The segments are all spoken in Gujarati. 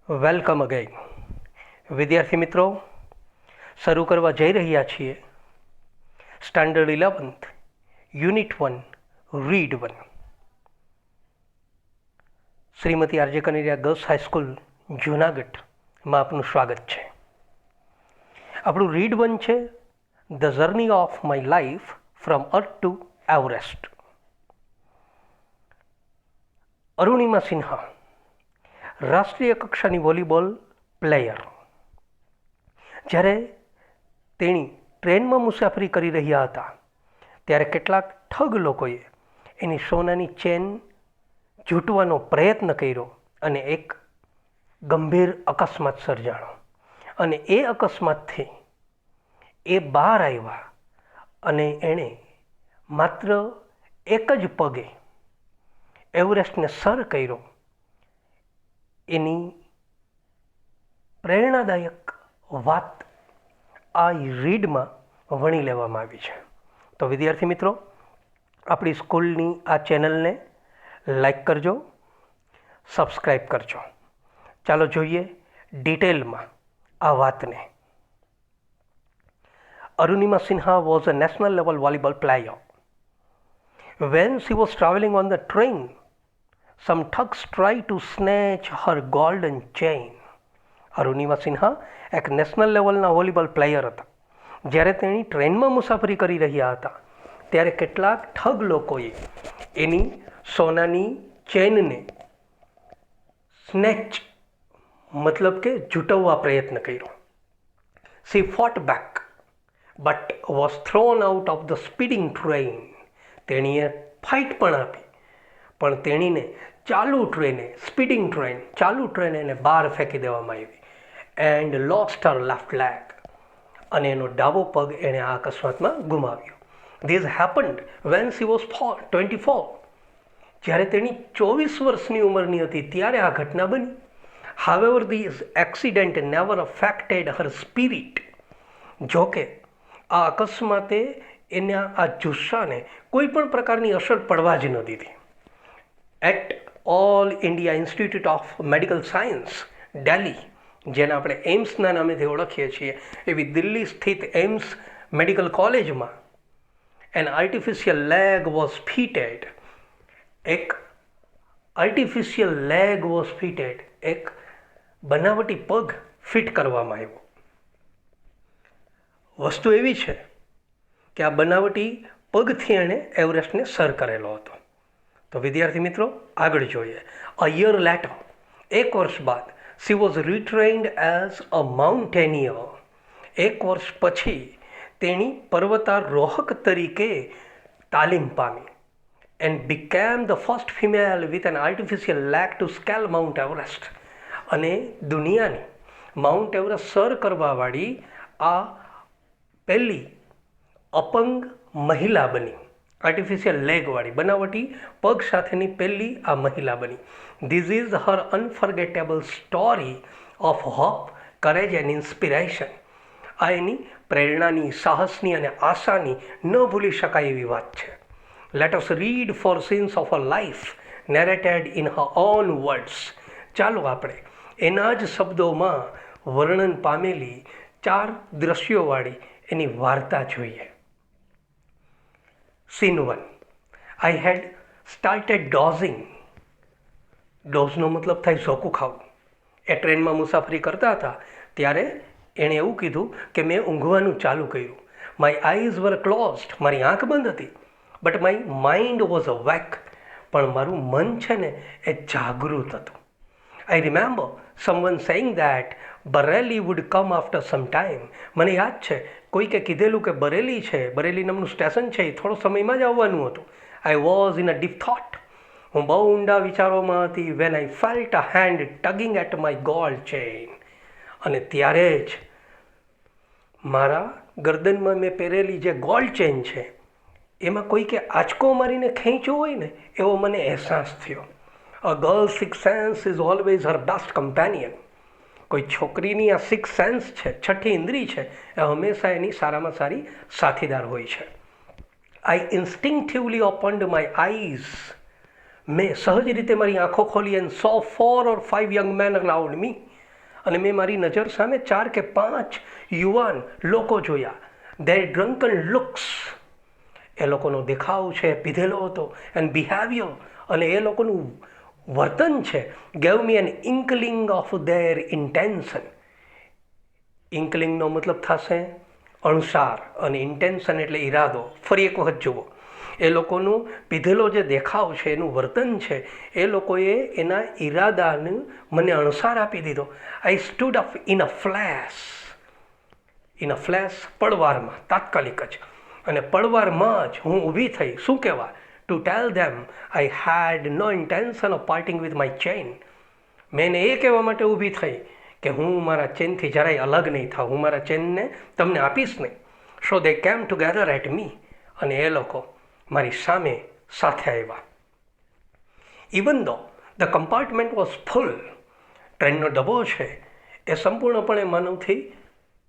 Welcome again. વિદ્યાર્થી મિત્રો, શરૂ કરવા જઈ રહ્યા છીએ standard 11th unit 1 read 1. Shrimati RJ Kaneria girls high school જૂનાગઢમાં આપનું સ્વાગત છે. આપણું રીડ 1 છે the journey of my life from earth two Everest. Arunima Sinha, રાષ્ટ્રીય કક્ષાની વોલીબોલ પ્લેયર, જ્યારે તેણી ટ્રેનમાં મુસાફરી કરી રહ્યા હતા ત્યારે કેટલાક ઠગ લોકોએ એની સોનાની ચેન ઝૂંટવાનો પ્રયત્ન કર્યો અને એક ગંભીર અકસ્માત સર્જાણો. અને એ અકસ્માતથી એ બહાર આવ્યા અને એણે માત્ર એક જ પગે એવરેસ્ટને સર કર્યો. એની પ્રેરણાદાયક વાત આ રીડમાં વણી લેવામાં આવી છે. તો વિદ્યાર્થી મિત્રો, આપણી સ્કૂલની આ ચેનલને લાઈક કરજો, સબસ્ક્રાઈબ કરજો. ચાલો જોઈએ ડિટેલમાં આ વાતને. Arunima Sinha was a national level volleyball player. When she was traveling on the train, some thugs tried to snatch her golden chain. Arunima Sinha એક નેશનલ લેવલના વોલીબોલ પ્લેયર હતા. જ્યારે તેણી ટ્રેનમાં મુસાફરી કરી રહ્યા હતા ત્યારે કેટલાક ઠગ લોકોએ એની સોનાની ચેનને સ્નેચ મતલબ કે ઝૂંટવવા પ્રયત્ન કર્યો. She fought back but was thrown out of the speeding train. તેણીએ ફાઇટ પણ આપી, પણ તેણીને સ્પીડિંગ ટ્રેન એને બહાર ફેંકી દેવામાં આવી. And lost her left leg, અને એનો ડાબો પગ એણે આ અકસ્માતમાં ગુમાવ્યો. This happened when she was 24. જ્યારે તેણી 24 વર્ષની ઉંમરની હતી ત્યારે આ ઘટના બની. However this accident never affected Har spirit. જોકે આ અકસ્માતે એના આ જુસ્સાને કોઈ પણ પ્રકારની અસર પડવા જ ન દીધી. At all India institute of medical science Delhi, જેને આપણે એમ્સના નામેથી ઓળખીએ છીએ, એવી દિલ્હી સ્થિત એમ્સ મેડિકલ કોલેજમાં an artificial leg was fitted. એક બનાવટી પગ ફિટ કરવામાં આવ્યો. વસ્તુ એવી છે કે આ બનાવટી પગથી એણે એવરેસ્ટને સર કરેલો હતો. તો વિદ્યાર્થી મિત્રો, આગળ જોઈએ. અ યર લેટર, એક વર્ષ બાદ, she was retrained as a mountaineer. એક વર્ષ પછી તેણી પર્વતારોહક તરીકે તાલીમ પામી. And became the first female with an artificial leg to scale Mount Everest. અને દુનિયાની માઉન્ટ એવરેસ્ટ સર કરવાવાળી આ પહેલી અપંગ મહિલા બની. આર્ટિફિશિયલ લેગવાળી બનાવટી પગ સાથેની પહેલી આ મહિલા બની. This is her unforgettable story of hope, courage and inspiration. આ એની પ્રેરણાની, સાહસની અને આશાની ન ભૂલી શકાય એવી વાત છે. Let us read four scenes of a life narrated in her own words. ચાલો આપણે એના જ શબ્દોમાં વર્ણન પામેલી 4 દ્રશ્યોવાળી એની વાર્તા જોઈએ. Scene 1. I had started dozing. ડોઝનો મતલબ થાય ઝોકું ખાવું. એ ટ્રેનમાં મુસાફરી કરતા હતા ત્યારે એણે એવું કીધું કે મેં ઊંઘવાનું ચાલુ કર્યું. માય આઈઝ વર ક્લોઝડ, મારી આંખ બંધ હતી. But my mind was awake, પણ મારું મન છે ને એ જાગૃત હતું. I remember someone saying that Bareilly would come after some time. મને યાદ છે કોઈકે કીધેલું કે બરેલી નામનું સ્ટેશન છે એ થોડો સમયમાં જ આવવાનું હતું. I was in a deep thought. હું બહુ ઊંડા વિચારોમાં હતી. When I felt a hand tugging at my gold chain. અને ત્યારે જ મારા ગરદનમાં મેં પહેરેલી જે ગોલ્ડ ચેઇન છે એમાં કોઈકે આંચકો મારીને ખેંચ્યો હોય ને એવો મને અહેસાસ થયો. A girl six sense is always Har best companion. કોઈ છોકરીની આ સિક્સ સેન્સ છે, છઠ્ઠી ઇન્દ્રિય છે, એ હંમેશા એની સારામાં સારી સાથીદાર હોય છે. I instinctively opened my eyes. મેં સહજ રીતે મારી આંખો ખોલી and saw 4 or 5 young men around me. અને મેં મારી નજર સામે 4 કે 5 યુવાન લોકો જોયા. ધેર ડ્રંકન લુક્સ, એ લોકોનો દેખાવ છે પીધેલો હતો, એન્ડ બિહેવિયર, અને એ લોકોનું વર્તન છે, gave me an inkling of their intention. ઇન્કલિંગનો મતલબ થશે અણસાર, અને ઇન્ટેન્શન એટલે ઈરાદો. ફરી એક વખત જુઓ, એ લોકોનું પીધેલો જે દેખાવ છે, એનું વર્તન છે, એ લોકોએ એના ઈરાદાને મને અણસાર આપી દીધો. I stood up in a flash, પળવારમાં, તાત્કાલિક જ. અને પળવારમાં જ હું ઊભી થઈ. શું કહેવા? To tell them I had no intention of parting with my chain. મેં એ કહેવા માટે ઊભી થઈ કે હું મારા ચેનથી જરાય અલગ નહીં થાઉં, હું મારા ચેનને તમને આપીશ નહીં. સો દે કેમ ટુગેધર એટ મી, અને એ લોકો મારી સામે સાથે આવ્યા. Even though the compartment was full, ટ્રેનનો ડબ્બો છે એ સંપૂર્ણપણે માનવથી,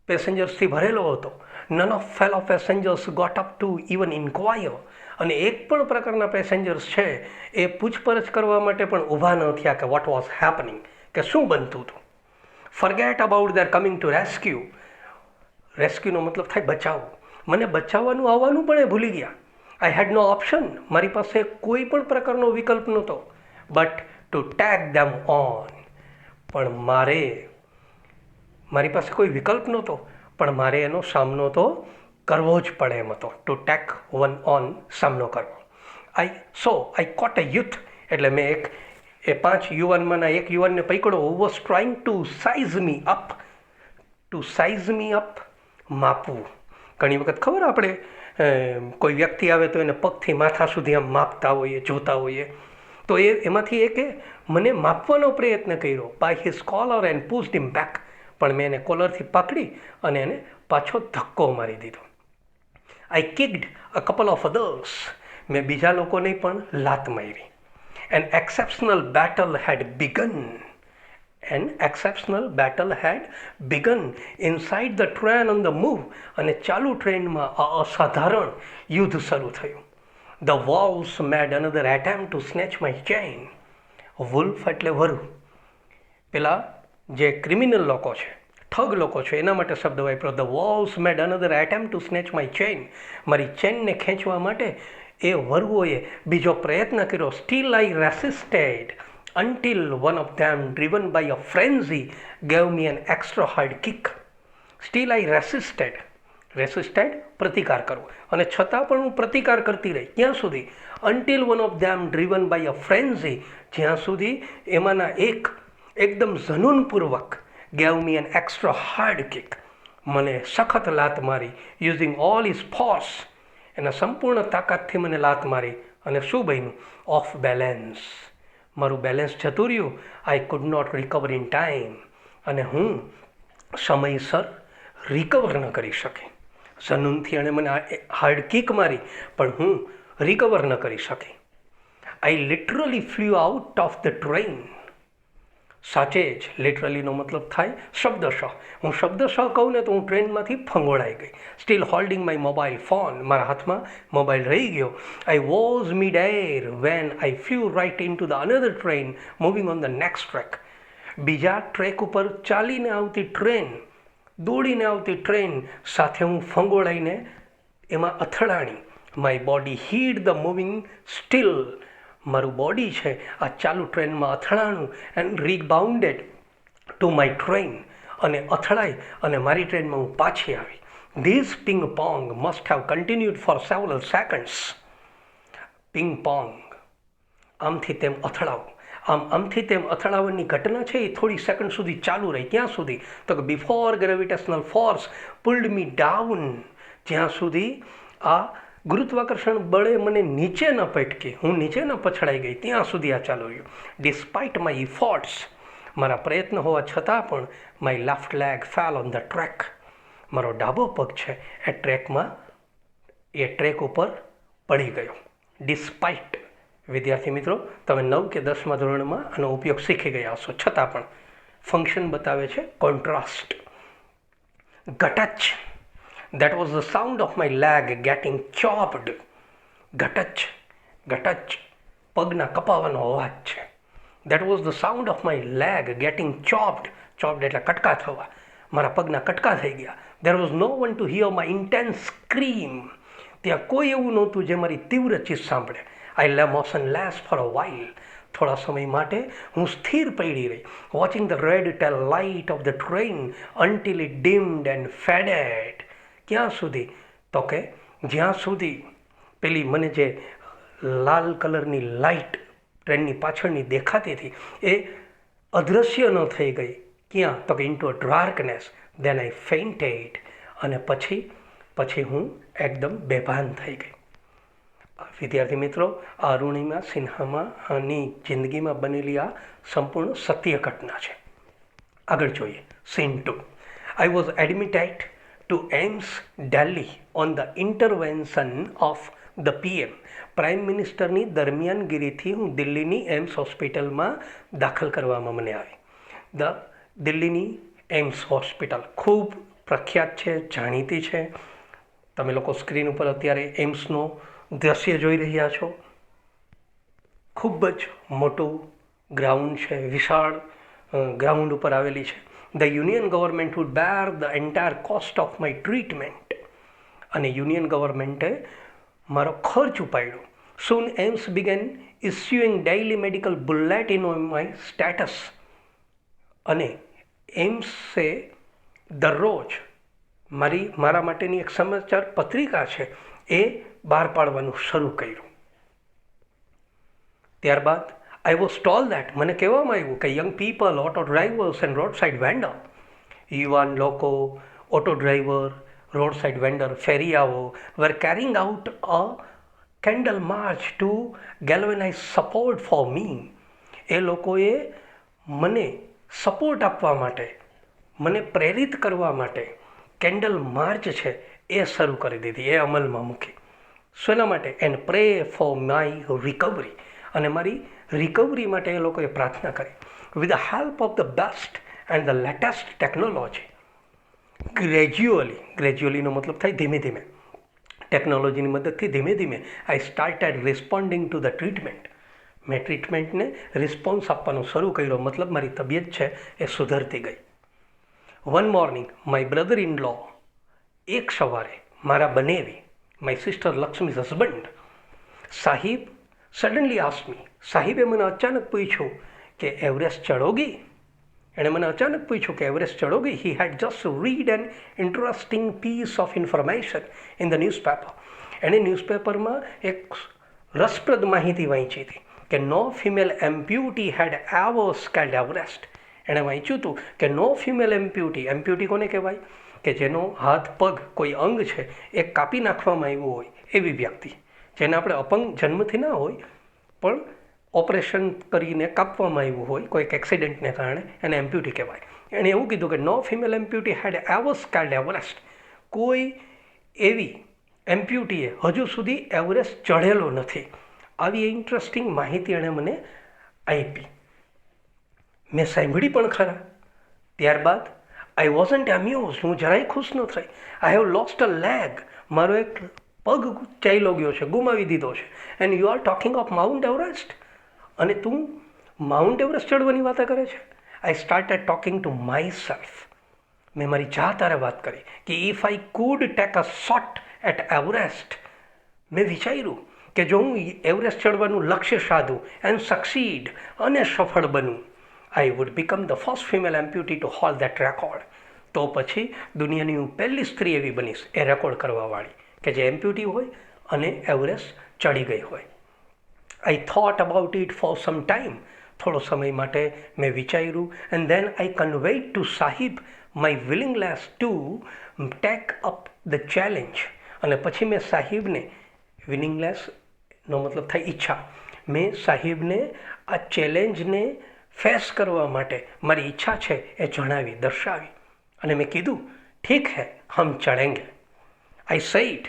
પેસેન્જર્સથી ભરેલો હતો. None of fellow passengers got up to even inquire, અને એક પણ પ્રકારના પેસેન્જર્સ છે એ પૂછપરછ કરવા માટે પણ ઊભા ન થયા કે વોટ વોઝ હેપનિંગ, કે શું બનતું હતું. Forget about their coming to rescue. રેસ્ક્યુનો મતલબ થાય બચાવવું. મને બચાવવાનું આવવાનું પણ એ ભૂલી ગયા. આઈ હેડ નો ઓપ્શન, મારી પાસે કોઈ પણ પ્રકારનો વિકલ્પ નહોતો, but two tag them on. પણ મારી પાસે કોઈ વિકલ્પ નહોતો, પણ મારે એનો સામનો તો કરવો જ પડે એમ હતો. ટુ ટેક વન ઓન, સામનો કરવો. આઈ કોટ અ યુથ, એટલે મેં એ 5 યુવાનમાંના એક યુવાનને પકડો. Who was trying to size me up, માપવું. ઘણી વખત ખબર આપણે કોઈ વ્યક્તિ આવે તો એને પગથી માથા સુધી આમ માપતા હોઈએ, જોતા હોઈએ. તો એમાંથી એકે મને માપવાનો પ્રયત્ન કર્યો. By his collar and pushed him back. પણ મેં એને કોલરથી પકડી અને એને પાછો ધક્કો મારી દીધો. આઈ કિક્ડ અ કપલ ઓફ અધર્સ. મેં બીજા લોકોને પણ લાત મારી. An exceptional battle had begun inside the train on the move. અને ચાલુ ટ્રેનમાં આ અસાધારણ યુદ્ધ શરૂ થયું. The wolves made another attempt to snatch my chain. Wolf એટલે વરુ. પેલા જે ક્રિમિનલ લોકો છે, ઠગ લોકો છે, એના માટે શબ્દ વાપર્યો. The wolves made another attempt to snatch my chain. મારી ચેનને ખેંચવા માટે એ વરુઓએ બીજો પ્રયત્ન કર્યો. Still I resisted until one of them, driven by a frenzy, gave me an extra hard kick. Still I resisted, પ્રતિકાર કરવો, અને છતાં પણ હું પ્રતિકાર કરતી રહી. ક્યાં સુધી? until one of them, driven by a frenzy, જ્યાં સુધી એમાંના એક એકદમ ઝનૂનપૂર્વક gave me an extra hard kick, મને સખત લાત મારી. using all his force, એના સંપૂર્ણ તાકાતથી મને લાત મારી. અને શું બન્યું? ઓફ બેલેન્સ, મારું બેલેન્સ જતું રહ્યું. I could not recover in time, અને હું સમયસર રિકવર ન કરી શકી. ઝનૂનથી એણે મને હાર્ડ કિક મારી, પણ હું રિકવર ન કરી શકી. આઈ literally flew out of the train. સાચે જ લિટરલીનો મતલબ થાય શબ્દશઃ. હું શબ્દશઃ કહું ને તો હું ટ્રેનમાંથી ફંગોળાઈ ગઈ. Still holding my mobile phone, મારા હાથમાં મોબાઈલ રહી ગયો. I was mid air when I flew right into the another train moving on the next track. બીજા ટ્રેક ઉપર ચાલીને આવતી ટ્રેન, દોડીને આવતી ટ્રેન સાથે હું ફંગોળાઈને એમાં અથડાણી. My body hit the moving steel. મારું બોડી છે આ ચાલુ ટ્રેનમાં અથડાણું. And rebounded to my train, અને અથડાઈ અને મારી ટ્રેનમાં હું પાછી આવી. This ping pong must have continued for several seconds. Ping pong, આમથી તેમ અથડાવું, આમથી તેમ અથડાવવાની ઘટના છે એ થોડી સેકન્ડ સુધી ચાલુ રહી. ક્યાં સુધી? તો કે બિફોર ગ્રેવિટેશનલ ફોર્સ પુલ્ડ મી ડાઉન. જ્યાં સુધી આ ગુરુત્વાકર્ષણ બળે મને નીચે ન પટકી, હું નીચે ન પછડાઈ ગઈ, ત્યાં સુધી આ ચાલુ રહ્યું. ડિસ્પાઇટ માય ઇફોર્ટ્સ, મારા પ્રયત્ન હોવા છતાં પણ my left leg fell on the track. મારો ડાબો પગ છે એ ટ્રેક ઉપર પડી ગયો. ડિસ્પાઇટ, વિદ્યાર્થી મિત્રો, તમે 9 કે 10મા ધોરણમાં આનો ઉપયોગ શીખી ગયા હશો, છતાં પણ ફંક્શન બતાવે છે કોન્ટ્રાસ્ટ. ગટચ, that was the sound of my leg getting chopped. ગટચ, પગના કપાવાનો અવાજ છે. That was the sound of my leg getting chopped. Chopped એટલે કટકા થવા. મારા પગના કટકા થઈ ગયા. There was no one to hear my intense scream. ત્યાં કોઈ એવું નહોતું જે મારી તીવ્ર ચીસ સાંભળે. આઈ લે મોશનલેસ ફોર અ વાઇલ. થોડા સમય માટે હું સ્થિર પડી રહી, watching the red tail light of the train until it dimmed and faded. ક્યાં સુધી? તો કે જ્યાં સુધી પેલી મને જે લાલ કલરની લાઇટ ટ્રેનની પાછળની દેખાતી હતી એ અદૃશ્ય ન થઈ ગઈ. ક્યાં? તો કે ઇન્ટુ અ ડાર્કનેસ. દેન આઈ ફેઇન્ટેડ. અને પછી હું એકદમ બેભાન થઈ ગઈ. વિદ્યાર્થી મિત્રો, આ અરુણિમા સિન્હાની જિંદગીમાં બનેલી આ સંપૂર્ણ સત્ય ઘટના છે. આગળ જોઈએ. Scene 2. I was admitted to AIIMS Delhi on the intervention of the PM. Prime મિનિસ્ટરની દરમિયાનગીરીથી હું દિલ્હીની એમ્સ હોસ્પિટલમાં દાખલ કરવામાં મને આવી. દિલ્હીની એમ્સ હોસ્પિટલ ખૂબ પ્રખ્યાત છે, જાણીતી છે. તમે લોકો સ્ક્રીન ઉપર અત્યારે એમ્સનો દ્રશ્ય જોઈ રહ્યા છો. ખૂબ જ મોટું ગ્રાઉન્ડ છે, વિશાળ ગ્રાઉન્ડ ઉપર આવેલી છે. The union government would bear the entire cost of my treatment. અને યુનિયન ગવર્મેન્ટે મારો ખર્ચ ઉપાડ્યો. Soon AIIMS began issuing daily medical bulletin on my status. અને એમ્સે દરરોજ મારા માટેની એક સમાચાર પત્રિકા છે એ બહાર પાડવાનું શરૂ કર્યું. ત્યારબાદ આઈ વોઝ ટોલ્ડ દેટ, મને કહેવામાં આવ્યું કે young people, auto drivers and road side vendor, યુવાન લોકો, auto driver, road side vendor, ફેરિયાઓ were carrying out a candle march to galvanize support for me. એ લોકોએ મને સપોર્ટ આપવા માટે, મને પ્રેરિત કરવા માટે કેન્ડલ માર્ચ છે એ શરૂ કરી દીધી, એ અમલમાં મૂકી. શેના માટે? And pray for my recovery. અને મારી રિકવરી માટે એ લોકોએ પ્રાર્થના કરી. With the help of the best and the latest technology, ગ્રેજ્યુઅલીનો મતલબ થાય ધીમે ધીમે, ટેકનોલોજીની મદદથી ધીમે ધીમે I started responding to the treatment. મેં ટ્રીટમેન્ટને રિસ્પોન્સ આપવાનું શરૂ કર્યો, મતલબ મારી તબિયત છે એ સુધરતી ગઈ. One morning my brother in law, એક સવારે મારા બનેવી, my sister Lakshmi's husband, Sahib suddenly asked me. સાહિબે મને અચાનક પૂછ્યું કે એવરેસ્ટ ચઢોગી? એણે મને અચાનક પૂછ્યું કે એવરેસ્ટ ચઢોગી? He had just read an interesting piece of information in the newspaper. એણે ન્યૂઝપેપરમાં એક રસપ્રદ માહિતી વાંચી હતી કે no female amputee had ever scaled Everest. એણે વાંચ્યું હતું કે નો ફિમેલ એમ્પ્યુટી, એમ્પ્યુટી કોને કહેવાય? કે જેનો હાથ પગ કોઈ અંગ છે એ કાપી નાખવામાં આવ્યું હોય એવી વ્યક્તિ, જેને આપણે અપંગ જન્મથી ના હોય પણ ઓપરેશન કરીને કાપવામાં આવ્યું હોય કોઈક એક્સિડન્ટને કારણે, એને એમ્પ્યુટી કહેવાય. એણે એવું કીધું કે no female amputee had ever scaled Everest. કોઈ એવી એમ્પ્યુટીએ હજુ સુધી એવરેસ્ટ ચઢેલો નથી. આવી ઇન્ટરેસ્ટિંગ માહિતી એણે મને આપી. મેં સાંભળી પણ ખરા. ત્યારબાદ આઈ વોઝન્ટ એમ્યુઝ, હું જરાય ખુશ ન થઈ. I have lost a leg, મારો એક પગ ચાલ્યો ગયો છે, ગુમાવી દીધો છે. And you are talking of Mount Everest, અને તું માઉન્ટ એવરેસ્ટ ચડવાની વાત કરે છે. I started talking to myself. મેં મારી જાત હારે વાત કરી કે if I could take a shot at Everest, મેં વિચાર્યું કે જો હું એવરેસ્ટ ચડવાનું લક્ષ્ય સાધું એન્ડ સક્સીડ અને સફળ બનું, I would become the first female amputee to hold that record. તો પછી દુનિયાની હું પહેલી સ્ત્રી એવી બનીશ એ રેકોર્ડ કરવાવાળી કે જે એમ્પ્યુટી હોય અને એવરેસ્ટ ચડી ગઈ હોય. I thought about it for some time. થોડો સમય માટે મેં વિચાર્યું. And then I conveyed to Sahib my willingness to take up the challenge. અને પછી મેં સાહિબને, વિલિંગનેસનો મતલબ થાય ઈચ્છા, મેં સાહિબને આ ચેલેન્જને ફેસ કરવા માટે મારી ઈચ્છા છે એ જણાવી, દર્શાવી. અને મેં કીધું ઠીક હૈ, હમ ચઢેંગે. I said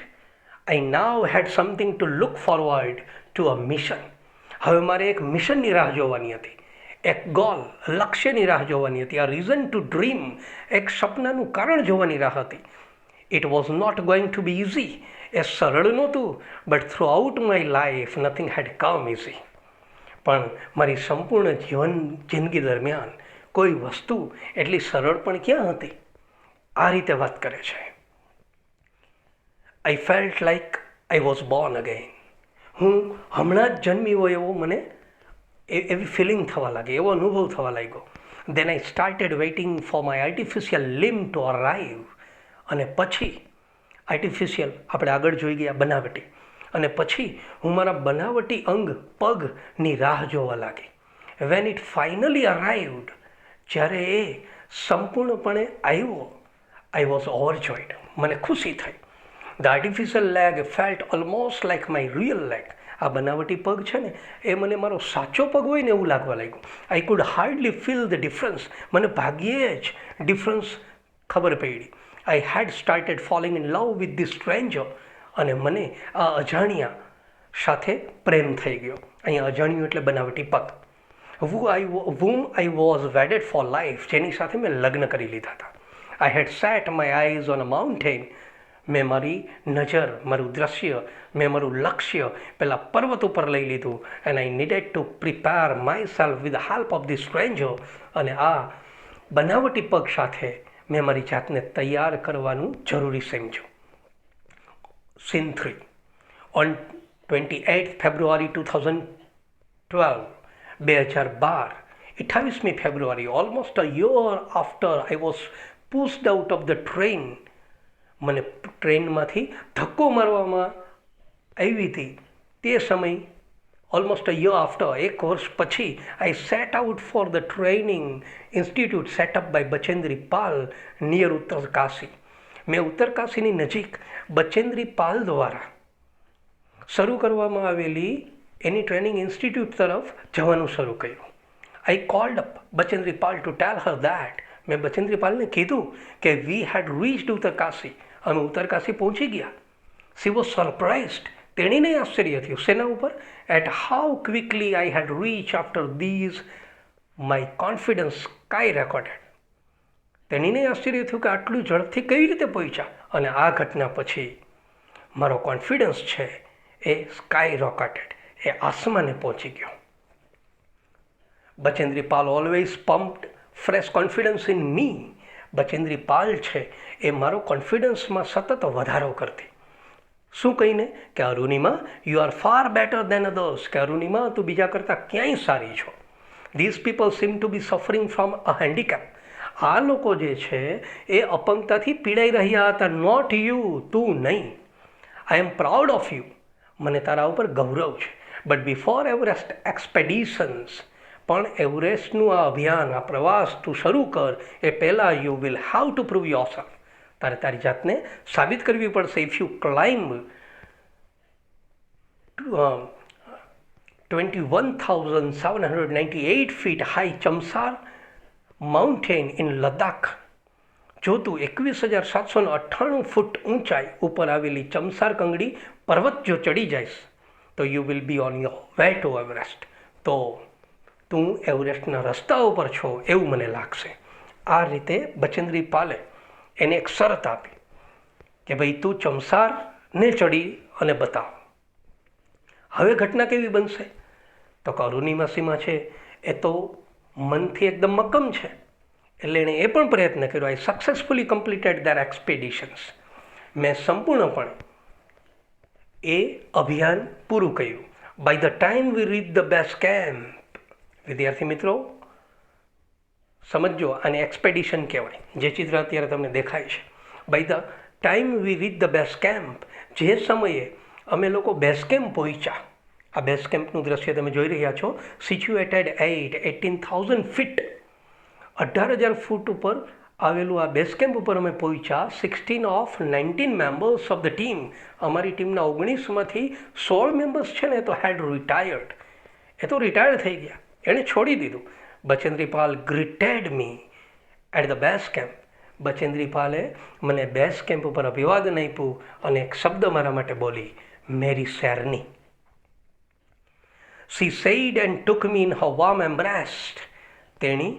I now had something to look forward to a mission. હવે મારે એક મિશનની રાહ જોવાની હતી, એક ગોલ, લક્ષ્યની રાહ જોવાની હતી, આ રીઝન ટુ ડ્રીમ, એક સપનાનું કારણ જોવાની રાહ હતી. It was not going to be easy, એ સરળ નહોતું, but throughout my life nothing had come easy. પણ મારી સંપૂર્ણ જિંદગી દરમિયાન કોઈ વસ્તુ એટલી સરળ પણ ક્યાં હતી. આ રીતે વાત કરે છે. આઈ felt like I was Born again. હું હમણાં જ જન્મી હોય એવો મને એવી ફિલિંગ થવા લાગી, એવો અનુભવ થવા લાગ્યો. Then I started waiting for my artificial limb to arrive. અને પછી આર્ટિફિશિયલ આપણે આગળ જોઈ ગયા બનાવટી, અને પછી હું મારા બનાવટી અંગ પગની રાહ જોવા લાગી. વેન ઇટ ફાઇનલી અરાઇવ્ડ, જ્યારે એ સંપૂર્ણપણે આવ્યો, આઈ વોઝ ઓવરજોઈડ. મને ખુશી થઈ. The artificial leg felt almost like my real leg. આ બનાવટી પગ છે ને એ મને મારો સાચો પગ હોય ને એવું લાગવા લાગ્યું. I could hardly feel the difference. મને ભાગ્યે જ ડિફરન્સ ખબર પડી. I had started falling in love with the stranger. અને મને આ અજાણ્યા સાથે પ્રેમ થઈ ગયો. અહીંયા અજાણ્યું એટલે બનાવટી પગ. whom I was wedded for life, જેની સાથે મેં લગ્ન કરી લીધા હતા. I had set my eyes on a mountain. મેં મારી નજર, મારું દ્રશ્ય, મેં મારું લક્ષ્ય પેલા પર્વત ઉપર લઈ લીધું. And I needed to prepare my self with the help of the stranger. અને આ બનાવટી પગ સાથે મેં મારી જાતને તૈયાર કરવાનું જરૂરી સમજ્યું. સીન 3. ઓન 28 ફેબ્રુઆરી 2012, 28મી ફેબ્રુઆરી, almost a year after I was pushed out of the train. મને ટ્રેનમાંથી ધક્કો મારવામાં આવી હતી તે સમય, ઓલમોસ્ટ અ યર આફ્ટર, 1 વર્ષ પછી, I set out for the training institute setup by Bachendri Pal near Uttarkashi. મેં ઉત્તરકાશીની નજીક બચેન્દ્રી પાલ દ્વારા શરૂ કરવામાં આવેલી એની ટ્રેનિંગ ઇન્સ્ટિટ્યૂટ તરફ જવાનું શરૂ કર્યું. આઈ cold up Bachendri Pal to tell Har that. મેં બચેન્દ્રી પાલને કીધું કે વી હેડ રીચ્ડ ઉત્તરકાશી. અમે ઉત્તરકાશી પહોંચી ગયા. She was surprised. તેણીને આશ્ચર્ય થયું. શેના ઉપર? At how quickly I had reach after these my confidence skyrocketed. તેણીને આશ્ચર્ય થયું કે આટલું ઝડપથી કઈ રીતે પહોંચ્યા. અને આ ઘટના પછી મારો કોન્ફિડન્સ છે એ સ્કાય રોકેટેડ, એ આસમાને પહોંચી ગયો. Bachendri Pal always pumped fresh confidence in me. Bachendri Pal છે એ મારો કોન્ફિડન્સમાં સતત વધારો કરતી. શું કહીને? કે Arunima, you are far better than others. કે અરુણિમા, તું બીજા કરતાં ક્યાંય સારી છો. These people seem to be suffering from a handicap. આ લોકો જે છે એ અપંગતાથી પીડાઈ રહ્યા હતા. નોટ યુ, તું નહીં. આઈ એમ પ્રાઉડ ઓફ યુ. મને તારા ઉપર ગૌરવ છે. બટ બિફોર એવરેસ્ટ એક્સપેડિશન્સ, પણ એવરેસ્ટનું આ અભિયાન, આ પ્રવાસ તું શરૂ કર એ પહેલાં you will have to prove yourself. તારે તારી જાતને સાબિત કરવી પડશે. If you climb 21,798 feet high Chamsar mountain in Ladakh, જો તું 21,798 ફૂટ ઊંચાઈ ઉપર આવેલી ચમસાર કંગડી પર્વત જો ચડી જઈશ તો you will be on your way to Everest. તો તું એવરેસ્ટના રસ્તા ઉપર છો એવું મને લાગશે. આ રીતે બચેન્દ્રી પાલે એને એક શરત આપી કે ભાઈ તું ચમસારને ચડી અને બતાવ. હવે ઘટના કેવી બનશે? તો અરુણિમા સીમા છે એ તો મનથી એકદમ મક્કમ છે, એટલે એણે એ પણ પ્રયત્ન કર્યો. I successfully completed their expeditions. મેં સંપૂર્ણપણે એ અભિયાન પૂરું કર્યું. By the time we reach the base camp. વિદ્યાર્થી મિત્રો સમજો, આને એક્સપેડિશન કહેવાય, જે ચિત્ર અત્યારે તમને દેખાય છે. By the time we reach the base camp, જે સમયે અમે લોકો બેઝ કેમ્પ પહોંચ્યા, આ બેઝ કેમ્પનું દ્રશ્ય તમે જોઈ રહ્યા છો, સિચ્યુએટેડ 18,000 ફીટ, 18,000 ફૂટ ઉપર આવેલું આ બેઝ કેમ્પ ઉપર અમે પહોંચ્યા. 16 of 19 members of the team, અમારી ટીમના 19માંથી 16 મેમ્બર્સ છે ને એ તો હેડ રિટાયર્ડ, એ તો રિટાયર્ડ થઈ ગયા, એણે છોડી દીધું. Bachendri Pal greeted me at the base camp. Bachendri પાલે મને બેઝ કેમ્પ ઉપર અભિવાદન આપ્યું અને એક શબ્દ મારા માટે બોલી, મેરી શેરની. She said and took me in her warm embraced. તેણી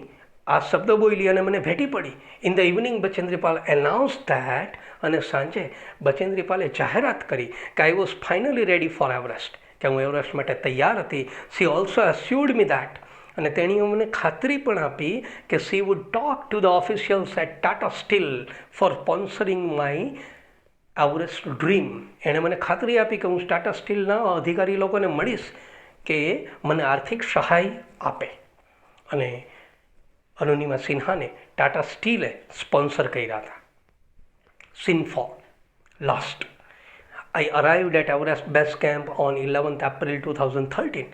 આ શબ્દ બોલી અને મને ભેટી પડી. In the evening Bachendri Pal announce that, અને સાંજે બચેન્દ્રી પાલે જાહેરાત કરી કે I was finally ready for Everest, કે હું એવરેસ્ટ માટે તૈયાર હતી. She also assured me that, અને તેણીએ મને ખાતરી પણ આપી કે she would talk to the officials at Tata steel four sponsoring my Everest dream. એણે મને ખાતરી આપી કે હું ટાટા સ્ટીલના અધિકારી લોકોને મળીશ કે મને આર્થિક સહાય આપે. અને અરુણિમા સિન્હાને ટાટા સ્ટીલે સ્પોન્સર કર્યા હતા. Scene 4. Last. I arrived at Everest Base Camp on 11th April 2013.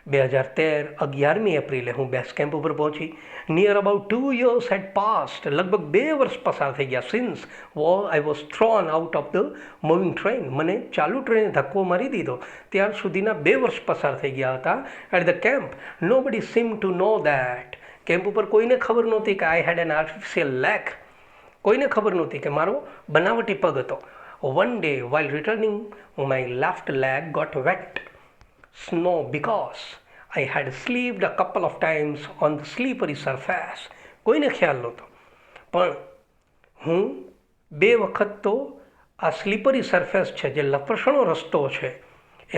2013 11મી એપ્રિલે હું બેઝ કેમ્પ ઉપર પહોંચી. Near about 2 years had passed. લગભગ 2 વર્ષ પસાર થઈ ગયા. Since I was thrown out of the moving train. મને ચાલુ ટ્રેને ધક્કો મારી દીધો ત્યાર સુધીના 2 વર્ષ પસાર થઈ ગયા હતા. At the camp nobody seem to know that. કેમ્પ ઉપર કોઈને ખબર નહોતી કે I had an artificial leg. કોઈને ખબર નહોતી કે મારો બનાવટી પગ હતો. One day while returning my left leg got wet snow because I had slipped a couple of times on the slippery surface. કોઈને ખ્યાલ નહોતો પણ હું 2 વખત તો આ સ્લીપરી સરફેસ છે જે લપસણો રસ્તો છે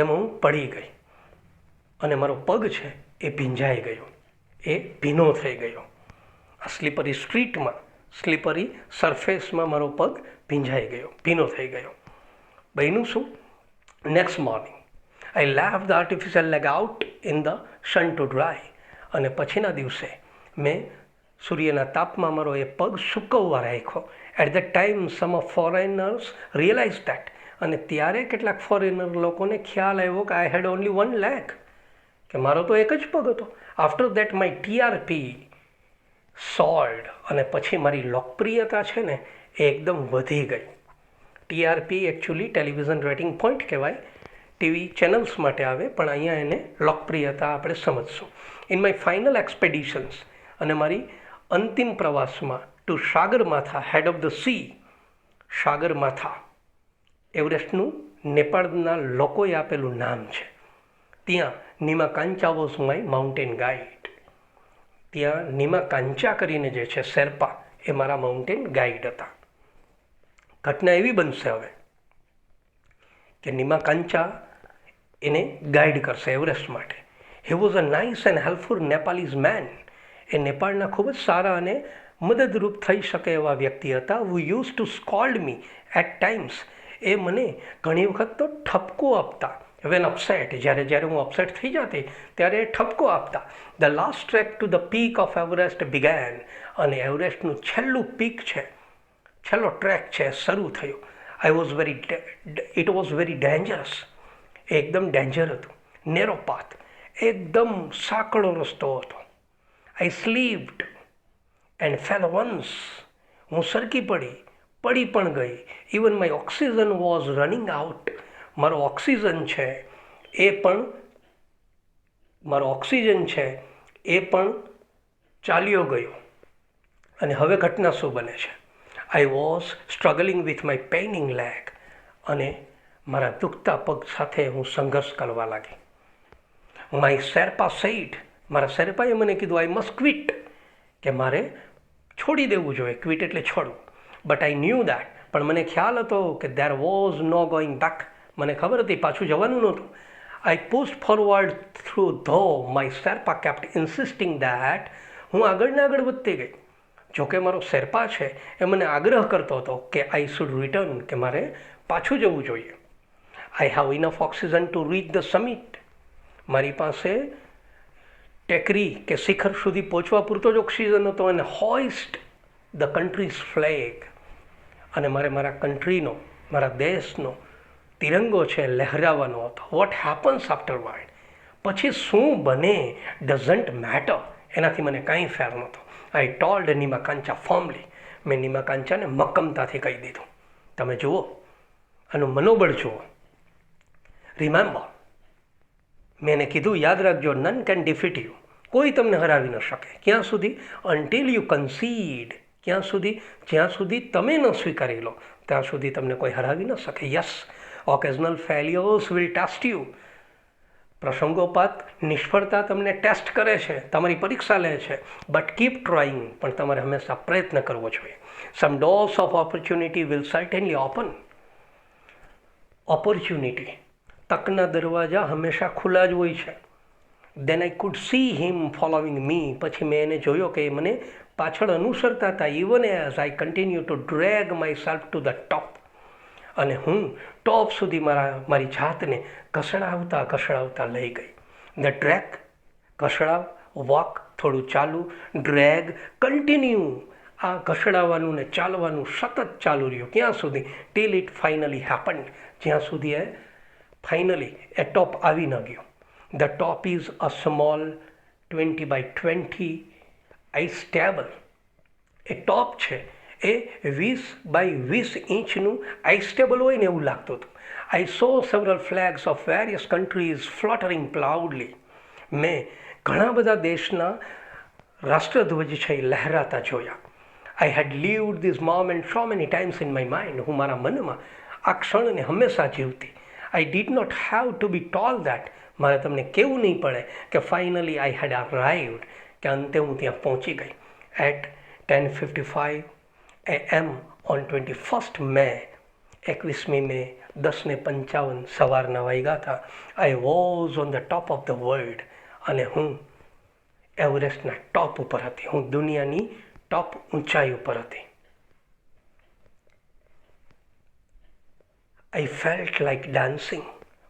એમાં હું પડી ગઈ અને મારો પગ છે એ ભીંજાઈ ગયો, એ ભીનો થઈ ગયો. આ સ્લીપરી સ્ટ્રીટમાં સ્લીપરી સરફેસમાં મારો પગ ભીંજાઈ ગયો, ભીનો થઈ ગયો. બન્યું શું? Next morning I left the artificial leg out in the sun to dry. અને પછીના દિવસે મેં સૂર્યના તાપમાં મારો એ પગ સૂકવવા રાખ્યો. At the time some of foreigners realise that. અને ત્યારે કેટલાક ફોરેનર લોકોને ખ્યાલ આવ્યો કે આઈ હેડ ઓનલી 1 લેગ, કે મારો તો એક જ પગ હતો. After that my TRP sold. અને પછી મારી લોકપ્રિયતા છે ને એ એકદમ વધી ગઈ. TRP actually television rating point કહેવાય, ટીવી ચેનલ્સ માટે આવે, પણ અહીંયા એને લોકપ્રિયતા આપણે સમજશું. In my final expeditions. અને મારી અંતિમ પ્રવાસમાં to Sagarmatha head of the sea. Sagarmatha એવરેસ્ટનું નેપાળના લોકોએ આપેલું નામ છે. ત્યાં Nima Kancha was my mountain guide. ત્યાં નીમા કાંચા કરીને જે છે શેરપા, એ મારા માઉન્ટેન ગાઈડ હતા. ઘટના એવી બનશે હવે કે નીમા કાંચા એને ગાઈડ કરશે એવરેસ્ટ માટે. He was a nice and helpful Nepalese man. એ નેપાળના ખૂબ જ સારા અને મદદરૂપ થઈ શકે એવા વ્યક્તિ હતા. Who use to scold me at times. એ મને ઘણી વખત તો ઠપકો આપતા. વેન અપસેટ, જ્યારે હું અપસેટ થઈ જતી ત્યારે એ ઠપકો આપતા. The last track to the peak of Everest began. અને એવરેસ્ટનું છેલ્લું પીક છે, છેલ્લો ટ્રેક છે, શરૂ થયો. It was very dangerous. એકદમ ડેન્જર હતું. નેરો પાથ, એકદમ સાંકડો રસ્તો હતો. આઈ સ્લીપ્ડ એન્ડ ફેલ વન્સ. હું સરકી પડી પણ ગઈ. Even my oxygen was running out. મારો ઓક્સિજન છે એ પણ ચાલ્યો ગયો. અને હવે ઘટના શું બને છે? I was struggling with my paining leg. અને મારા દુખતા પગ સાથે હું સંઘર્ષ કરવા લાગી. My Sherpa said. મારા શેરપાએ મને કીધું આઈ મસ્ટ ક્વિટ, કે મારે છોડી દેવું જોઈએ. ક્વિટ એટલે છોડવું. But I knew that. પણ મને ખ્યાલ હતો કે there was no going back. મને ખબર હતી પાછું જવાનું નહોતું. I pushed forward through though my Sherpa kept insisting that. હું આગળને આગળ વધતી ગઈ. જોકે મારો શેરપા છે એ મને આગ્રહ કરતો હતો કે આઈ શુડ રિટર્ન, કે મારે પાછું જવું જોઈએ. I have enough oxygen to reach the summit. મારી પાસે ટેકરી કે શિખર સુધી પહોંચવા પૂરતો જ ઓક્સિજન હતો. અને હોઇસ્ટ ધ કન્ટ્રીઝ ફ્લેગ. અને મારે મારા કન્ટ્રીનો, મારા દેશનો તિરંગો છે લહેરાવાનો હતો. What happens આફ્ટરવર્ડ. પછી શું બને ડઝન્ટ મેટર. એનાથી મને કાંઈ ફેર નહોતો. I told Nima Kancha formally. મેં નીમા કાંચાને મક્કમતાથી કહી દીધું, તમે જુઓ, આનું મનોબળ જુઓ. રિમેમ્બર, મેં એને કીધું, યાદ રાખજો, નન કેન ડિફીટ યુ. કોઈ તમને હરાવી ન શકે. ક્યાં સુધી? Until you concede. ક્યાં સુધી? જ્યાં સુધી તમે ન સ્વીકારી લો ત્યાં સુધી તમને કોઈ હરાવી ન શકે. Yes, occasional failures will test you. પ્રસંગોપાત નિષ્ફળતા તમને ટેસ્ટ કરે છે, તમારી પરીક્ષા લે છે. But keep trying. પણ તમારે હંમેશા પ્રયત્ન કરવો જોઈએ. Some doors of opportunity will certainly open. Opportunity, તકના દરવાજા હંમેશા ખુલ્લા જ હોય છે. Then I could see him following me. પછી મેં એને જોયો કે એ મને પાછળ અનુસરતા હતા. Even as I continue two drag my self to the top. અને હું ટોપ સુધી મારી જાતને ઘસડાવતા લઈ ગઈ. ધ ટ્રેક, ઘસડાવ, વોક, થોડું ચાલુ, ડ્રેગ, કન્ટિન્યુ. આ ઘસડાવવાનું ને ચાલવાનું સતત ચાલુ રહ્યું. ક્યાં સુધી? Till it finally happened. જ્યાં સુધી ફાઇનલી એ ટોપ આવી ન ગયો. The top is a small 20 by 20 ice table. એ ટોપ છે એ 20 by 20 ઇંચનું આઈસ ટેબલ હોય ને એવું લાગતું હતું. I saw several flags of various countries fluttering proudly. મેં ઘણા બધા દેશના રાષ્ટ્રધ્વજ છે એ લહેરાતા જોયા. I had lived this moment so many times in my mind. હું મારા મનમાં આ ક્ષણને હંમેશા જીવતી. I did not have to be told that. મારે તમને કહેવું નહીં પડે કે ફાઇનલી આઈ હેડ અરાઇવ્ડ, કે અંતે હું ત્યાં પહોંચી ગઈ. At 10:55 AM on 21st May, 21મી મે 10:55 સવારના વાગ્યા હતા. I was on the top of the world. અને હું એવરેસ્ટના ટોપ ઉપર હતી. હું દુનિયાની ટોપ ઊંચાઈ ઉપર હતી. I felt like dancing.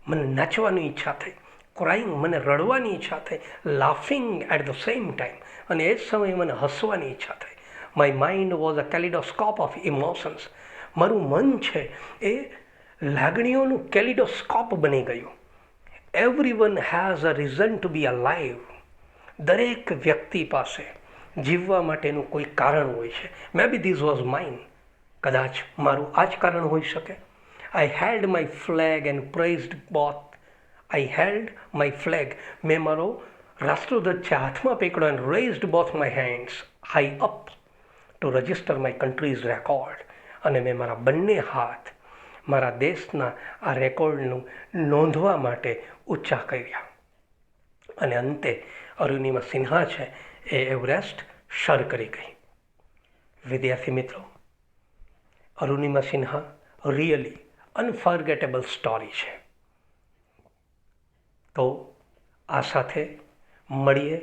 મને નાચવાની ઈચ્છા થઈ. ક્રાઇંગ, મને રડવાની ઈચ્છા થઈ. Laughing at the same time, અને એ જ સમયે મને હસવાની ઈચ્છા થઈ. My mind was a kaleidoscope of emotions. મારું મન છે એ લાગણીઓનું કેલિડોસ્કોપ બની ગયું. Everyone has a reason to be alive. દરેક વ્યક્તિ પાસે જીવવા માટેનું કોઈ કારણ હોય છે. Maybe this was mine. કદાચ મારું આ જ કારણ હોઈ શકે. I held my flag and praised both. I held my flag. મેં મારો રાષ્ટ્રધ્વજ છે હાથમાં પકડ્યો, and raised both my hands high up to register my country's record. અને મેં મારા બંને હાથ મારા દેશના આ રેકોર્ડનું નોંધવા માટે ઊંચા કર્યા. અને અંતે અરુણિમા સિન્હા છે એ એવરેસ્ટ સર કરી ગઈ. વિદ્યાર્થી મિત્રો, Arunima Sinha really unforgettable story છે. તો આ સાથે મળીએ